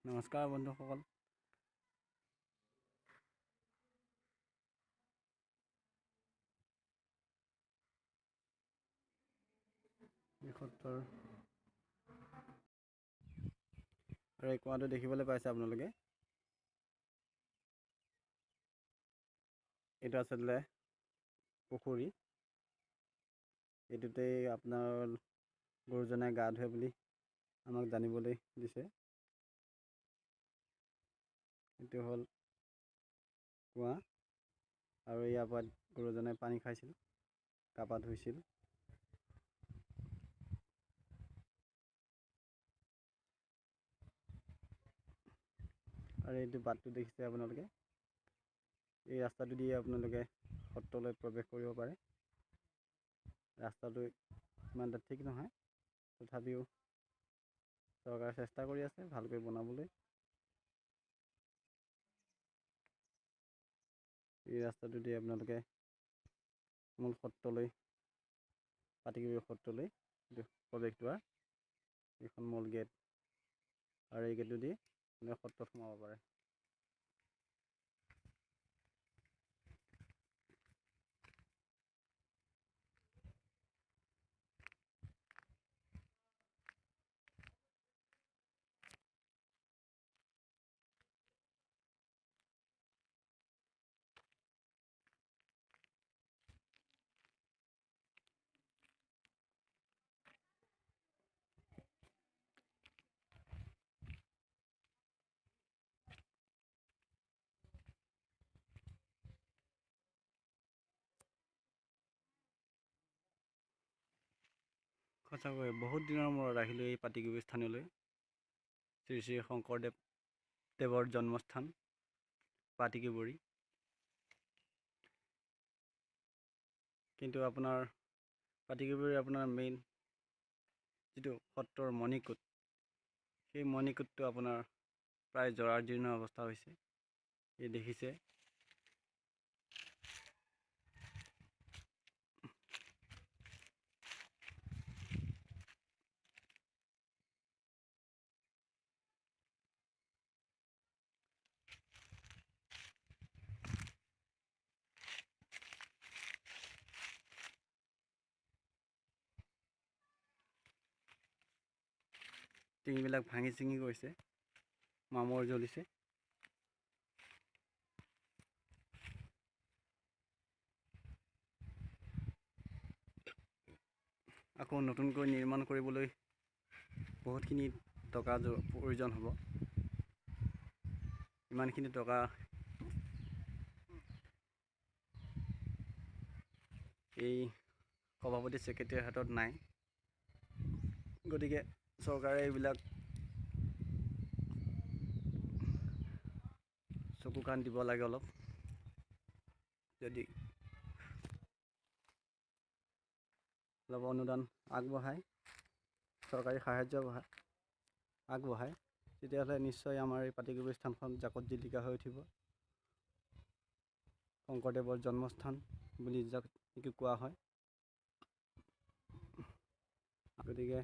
নমস্কাৰ বন্ধুসকল। এই সত্ৰৰ আৰু এই কুঁৱাটো দেখিবলৈ পাইছে আপোনালোকে। এইটো আচলতে পুখুৰী। এইটোতেই আপোনাৰ গুৰুজনাই গা ধুৱে বুলি আমাক জানিবলৈ দিছে। এইটো হ'ল কুঁৱা আৰু ইয়াৰ পৰা গুৰুজনাই পানী খাইছিল, গা পা ধুইছিল। আৰু এইটো বাটটো দেখিছে আপোনালোকে। এই ৰাস্তাটো দিয়ে আপোনালোকে সত্ৰলৈ প্ৰৱেশ কৰিব পাৰে। ৰাস্তাটো ইমান এটা ঠিক নহয়, তথাপিও চৰকাৰে চেষ্টা কৰি আছে ভালকৈ বনাবলৈ। এই ৰাস্তাটো দি আপোনালোকে মূল সত্ৰলৈ, পাটিকবি সত্ৰলৈ প্ৰৱেশ দ্বাৰ, এইখন মূল গেট আৰু এই গেটেদি সত্ৰত সোমাব পাৰে। সঁচাকৈ বহুত দিনৰ মূৰত আহিলোঁ এই পাটিকবি স্থানলৈ। শ্ৰী শ্ৰী শংকৰদেৱৰ জন্মস্থান পাটিকবি। কিন্তু আপোনাৰ পাটিকবিৰ আপোনাৰ মেইন যিটো সত্ৰৰ মণিকূট, সেই মণিকূটটো আপোনাৰ প্ৰায় জৰাজীৰ্ণ অৱস্থা হৈছে। এই দেখিছে। টিংবিলাক ভাঙি চিঙি গৈছে, মামৰ জ্বলিছে। আকৌ নতুনকৈ নিৰ্মাণ কৰিবলৈ বহুতখিনি টকা প্ৰয়োজন হ'ব। ইমানখিনি টকা এই সভাপতি ছেক্ৰেটাৰীৰ হাতত নাই। গতিকে চৰকাৰে এইবিলাক চকু কাণ দিব লাগে অলপ। যদি অলপ অনুদান আগবঢ়ায়, চৰকাৰী সাহাৰ্য আগবঢ়ায়, তেতিয়াহ'লে নিশ্চয় আমাৰ এই পাটিকবি স্থানখন জাকত জিলিকা হৈ উঠিব। শংকৰদেৱৰ জন্মস্থান বুলি যাক নেকি কোৱা হয়। গতিকে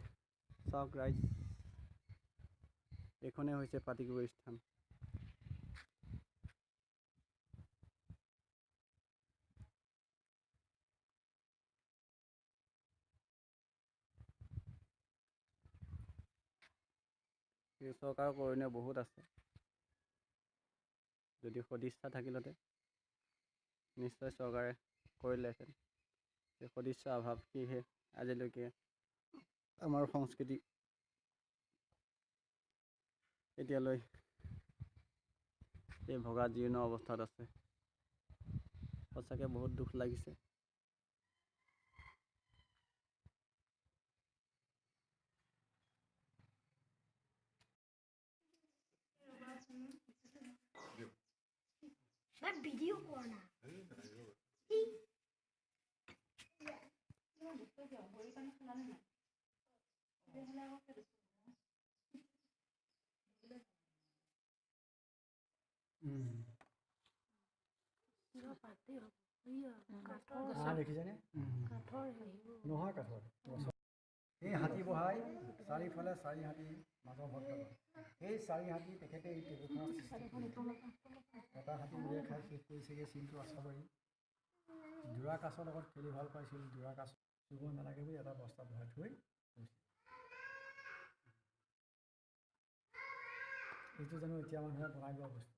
চাওক ৰাইজ, এইখনেই হৈছে পাটিকবি স্থান। চৰকাৰৰ কৰণীয় বহুত আছে। যদি সদিচ্ছা থাকিলহেঁতেন নিশ্চয় চৰকাৰে কৰিলেহেঁতেন। সেই সদিচ্ছাৰ অভাৱ, সেয়েহে আজিলৈকে আমাৰ সংস্কৃতি এতিয়ালৈ এই ভগা জীৰ্ণ অৱস্থাত আছে। সঁচাকৈ বহুত দুখ লাগিছে। ভিডিও কৰ না। দেখিছেনে? নহয় কাঠৰ। এই হাতী বহাই চাৰিওফালে চাৰি হাতী মাজৰ ভদ্ৰ সেই 4 হাতী তেখেতে এই টেবুলখনত এটা হাতী উলিয়াই খাই শেষ কৰিছেগৈ চিনটো আচাবাৰী যোৰা কাছৰ লগত খেলি ভাল পাইছিল যোৰা কাছ চুব নালাগে বুলি এটা বস্তা ভৰাই থৈ এইটো জানো এতিয়া মানুহে বনাই লোৱা বস্তু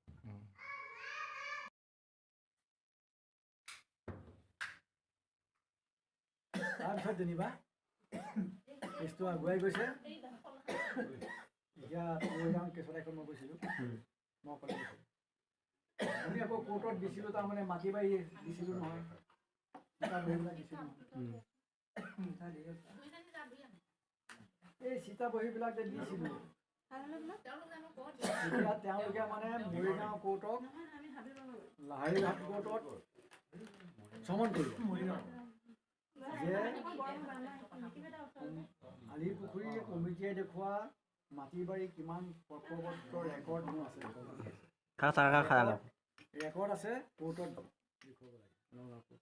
তাৰপিছত যেনিবা কেছটো আগুৱাই গৈছে এতিয়া পৰহিদিনাখন কেছত এখন মই গৈছিলোঁ মই অকলে গৈছিলোঁ আমি আকৌ কোৰ্টত দিছিলোঁ তাৰমানে মাটি বাৰী দিছিলোঁ নহয় দিছিলোঁ এই চিতা বহীবিলাক যে দিছিলোঁ এতিয়া তেওঁলোকে মানে মৰিগাঁও কোৰ্টক লাহৰীঘাট কোৰ্টত চমন কৰিলে যে আলি পুখুৰী কমিটিয়ে দেখুওৱা মাটি বাৰী কিমান পত্ৰপত্ৰ ৰেকৰ্ড মোৰ আছে ৰেকৰ্ড আছে কোৰ্টত দেখুৱাব লাগে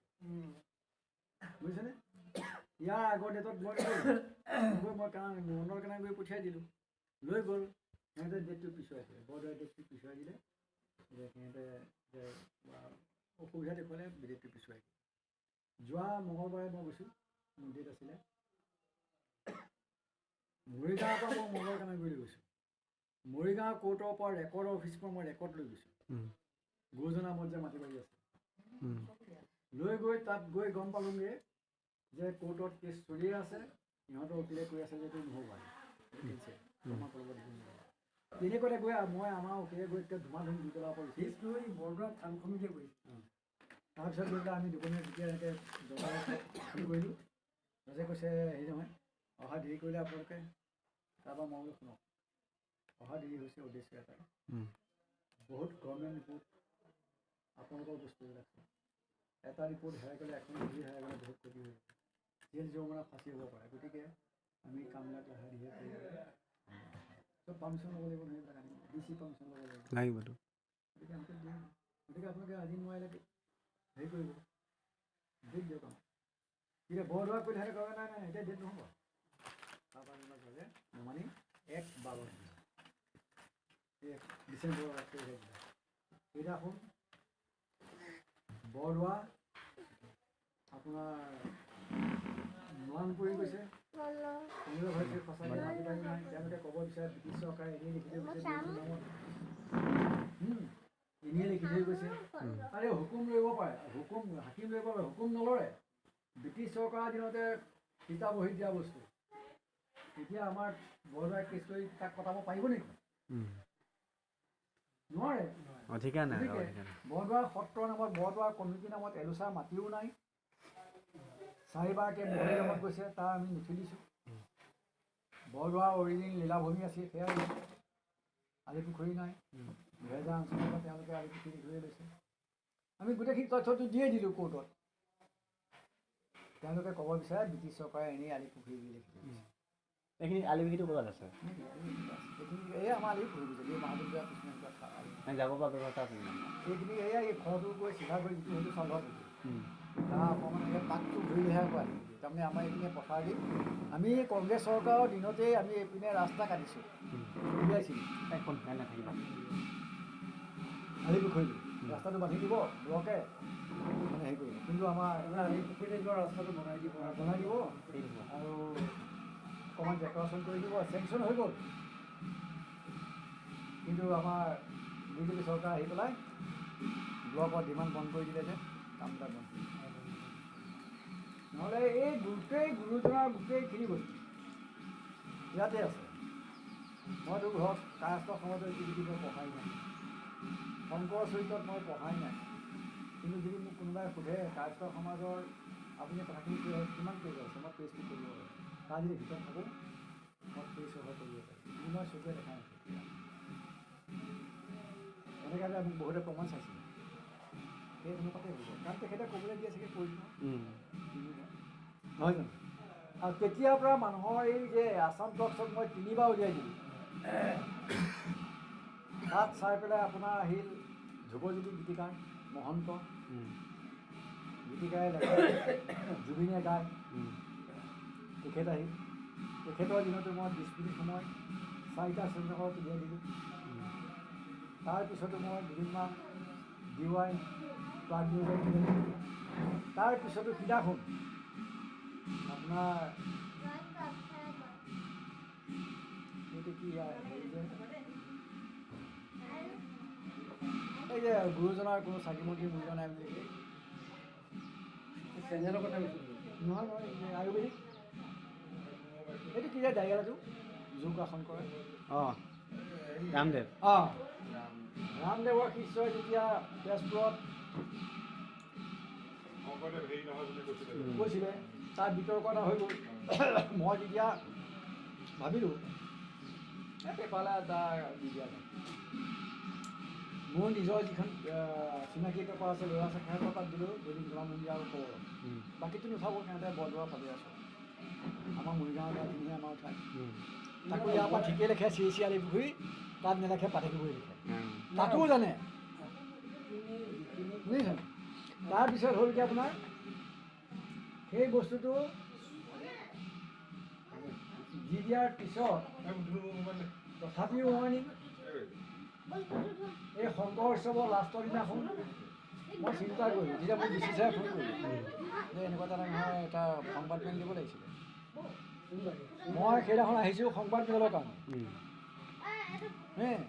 বুজিছেনে ইয়াৰ আগৰ ডেটত মই মনৰ কাৰণে গৈ পঠিয়াই দিলোঁ লৈ গ'ল সিহঁতে ডেটটো পিছুৱাইছে বৰদোৱাৰ ডেটটো পিছুৱাই দিলে যে সিহঁতে যে অসুবিধা দেখুৱালে ডেটটো পিছুৱাই দিলে যোৱা মঙলবাৰে মই গৈছোঁ মোৰ ডেট আছিলে মৰিগাঁৱৰ পৰা মই মলৰ কাৰণে গৈ গৈছোঁ মৰিগাঁও কোৰ্টৰ পৰা ৰেকৰ্ডৰ অফিচৰ পৰা মই ৰেকৰ্ড লৈ গৈছোঁ গুৰুজনা মত যে মাটি বাৰী আছে লৈ গৈ তাত গৈ গম পালোঁগৈ যে কোৰ্টত কেছ চলিয়ে আছে সিহঁতৰ উকিলে কৈ আছে যে এইটো নহ'ব তেনেকুৱাতে গৈ মই আমাৰ উকিলে গৈ এতিয়া ধুমাধুম দি পেলাব পাৰিছোঁ কেছটো এই বৰদোৱা থানখনতে গৈ তাৰপিছত গৈ পেলাই আমি দুজনীয়ে যেতিয়া এনেকৈ হেৰি কৰিলোঁ ৰাজে কৈছে হেৰি নহয় অহা দেৰি কৰিলে আপোনালোকে তাৰপৰা মই বোলো শুনক অহা দেৰি হৈছে উদ্দেশ্য এটাই বহুত গভৰ্ণমেণ্ট ৰিপৰ্ট আপোনালোকৰ বস্তুবিলাক এটা ৰিপৰ্ট হেৰাই গ'লে এখন হেৰি হেৰাই গ'লে বহুত ক্ষতি হৈ যায় জেল জৰিমনা ফাঁচি হ'ব পাৰে গতিকে আমি কামবিলাক লাহে ধীৰে কৰিব চব পাৰ্মিশ্যন ল'ব লাগিব নহয় এইবিলাক আনিব DC পাৰ্মিশ্যন ল'ব লাগিবতো গতিকে আপোনালোকে আজি নোৱাৰিলে হেৰি কৰিব ডেট দিয়ক এতিয়া বৰদোৱা কৰি থাকে কয় নাই এতিয়া ডেট নহ'ব তাৰপৰা ক'লে নমানি 1/12 ডিচেম্বৰ 1 তাৰিখে এতিয়া শুন বৰদোৱা আপোনাৰ মান পৰি গৈছে সঁচাকৈ মাটি বাৰী নাই তেওঁলোকে ক'ব বিচাৰে ব্ৰিটিছ চৰকাৰে এনেই লিখি থৈ গৈছে এনেই লিখি থৈ গৈছে আৰে হুকুম লৰিব পাৰে হাকিম লৰিব পাৰে হুকুম নলৰে ব্ৰিটিছ চৰকাৰৰ দিনতে কিতাপ বহীত দিয়া বস্তু এতিয়া আমাৰ বৰদোৱাই কেছ কৰি তাক কটাব পাৰিব নেকি নোৱাৰে অধিকাৰ নাই বৰদোৱা সত্ৰৰ নামত বৰদোৱা কমিটিৰ নামত এলোচা মাটিও নাই 4বাৰকৈ মহিৰ নামত গৈছে তাৰ আমি নুঠি দিছোঁ বৰদোৱা অৰিজিনেল লীলাভূমি আছিল সেয়া আলি পুখুৰী নাই 2000 অঞ্চলৰ পৰা তেওঁলোকে আলি পুখুৰী ধৰি লৈছে আমি গোটেইখিনি তথ্যটো দিয়ে দিলোঁ কোৰ্টত তেওঁলোকে ক'ব বিচাৰে ব্ৰিটিছ চৰকাৰে এনেই আলি পুখুৰী বুলি লিখি দিছে এইখিনি আলি পুখুৰীটো ক'ত আছে এইখিনি এই আমাৰ আলি পুখুৰী যদি মহাবিদ্যা কৃষ্ণ যাব পৰা ব্যৱস্থা আছে এইখিনি এয়া এই ঘৰটো গৈ চিধা কৰি যিটো সেইটো চালভ তাৰ অকণমান এই পাকটো ঘূৰিলেহে আকৌ আহি তাৰমানে আমাৰ এইপিনে পথাৰ দি আমি কংগ্ৰেছ চৰকাৰৰ দিনতেই আমি এইপিনে ৰাস্তা কাটিছোঁ উলিয়াইছিলোঁ আলি পুখুৰীটো ৰাস্তাটো বান্ধি দিব ব্লকে মানে হেৰি কৰিব কিন্তু আমাৰ আলি পুখুৰীতে যোৱা ৰাস্তাটো বনাই দিব আৰু অকণমান ডেকৰেশ্যন কৰি দিব চেংচন হৈ গ'ল কিন্তু আমাৰ বিজেপি চৰকাৰ আহি পেলাই ব্লকৰ ডিমাণ্ড বন্ধ কৰি দিলে যে কামবিলাক বন্ধ নহ'লে এই গোটেই গুৰুজনাৰ গোটেইখিনি বস্তু ইয়াতে আছে মইতো ঘৰত কায়স্থ সমাজৰ যিখিনি মই পঢ়াই নাই শংকৰ চৰিত্ৰত মই পঢ়াই নাই কিন্তু যদি মোক কোনোবাই সোধে কায়স্থ সমাজৰ আপুনি কথাখিনি কিমান কৰিব আছে মই পেজটো কৰিব পাৰোঁ তাৰ যদি ভিতৰত থাকোঁ মই পেজ সহায় কৰিব পাৰিম কিন্তু মই চকুৱে দেখা নাছিলোঁ এনেকৈ যে মোক বহুতে প্ৰমাণ চাইছিলে সেই অনুপাতে হ'ব কাৰণ তেখেতে ক'বলৈ দিয়ে চাগে কৰি নহয় জানো আৰু তেতিয়াৰ পৰা মানুহৰ এই যে আছাম টকছত মই 3বাৰ উলিয়াই দিলোঁ তাত চাই পেলাই আপোনাৰ আহিল ধ্ৰুৱজ্যোতি গীতিকাৰ মহন্ত গীতিকাৰে লেখে জুবিনে গায় তেখেত আহিল তেখেতৰ দিনতো মই 20 মিনিট সময় 4টা স্বেচ্ছাসেৱক উলিয়াই দিলোঁ। তাৰপিছতো মই দুদিনমান DY প্ৰাক নিউজত উলিয়াই দিলোঁ। তাৰপিছতো সিদিনাখন আপোনাৰ এইটো কি হেৰি যে এই যে গুৰুজনাৰ কোনো চাকিমন্ত্ৰী মূল্য নাই বুলি চেনেলৰ কথা কৈছোঁ। নহয় নহয় আয়ুৰ্বেদিক এইটো কি যায় ডায়েৰিয়াটো যোগ আসন কৰে। অঁ ৰামদেৱ। অঁ ৰামদেৱৰ শিষ্যই যেতিয়া তেজপুৰত কৈছিলে তাৰ বিতৰ্ক এটা হৈ গ'ল। মই তেতিয়া ভাবিলোঁ এই পেপাৰলৈ এটা দি দিয়া যায়। মোৰ নিজৰ যিখন চিনাকি পেপাৰ আছে ল'ৰা আছে সিহঁতৰ তাত দিলোঁ দৈনিক জনমভূমি আৰু খবৰ। বাকীটো নুঠাব সিহঁতে বৰদোৱা পাতি আছে আমাৰ মৰিগাঁৱত ধুনীয়া আমাৰ ঠাই তাকো ইয়াৰ পৰা ঠিকেই লেখে চিৰিচিয়ালি পুখুৰী তাত নেলেখে পাতিকিবই লিখে তাতো জানে বুজিছে। তাৰপিছত হ'ল কি আপোনাৰ সেই বস্তুটো দি দিয়াৰ পিছত তথাপিও মই এই শংকৰ উৎসৱৰ লাষ্টৰ দিনাখন মই চিন্তা কৰিলোঁ যেতিয়া মোক বিচি ছাৰে ফোন কৰিলোঁ যে এনেকুৱা এটা নহয় এটা সংবাদ মেল দিব লাগিছিলে। মই সেইদিনাখন আহিছোঁ সংবাদ মেলৰ কাৰণে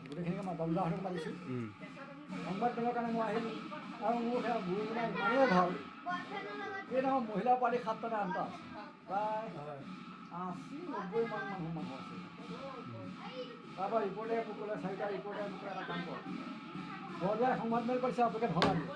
গোটেইখিনিকে দমদাহঁতক মাতিছোঁ সংবাদ মেলৰ কাৰণে মই আহিলোঁ। আৰু মোৰ সেয়া গুৰুজনা ইমানেই ভাল সেইদিনাখন মহিলা পাৰ্টি 7টা নে 8টা আছে প্ৰায় 80-90 মান মানুহ আছে। তাৰপৰা ৰিপৰ্টাৰে মোক ক'লে 4টা ৰিপৰ্টাৰে মোক এটা কাম কৰক বৰদোৱাই সংবাদ মেল পাতিছে আপোনালোকে ধৰা দিয়ে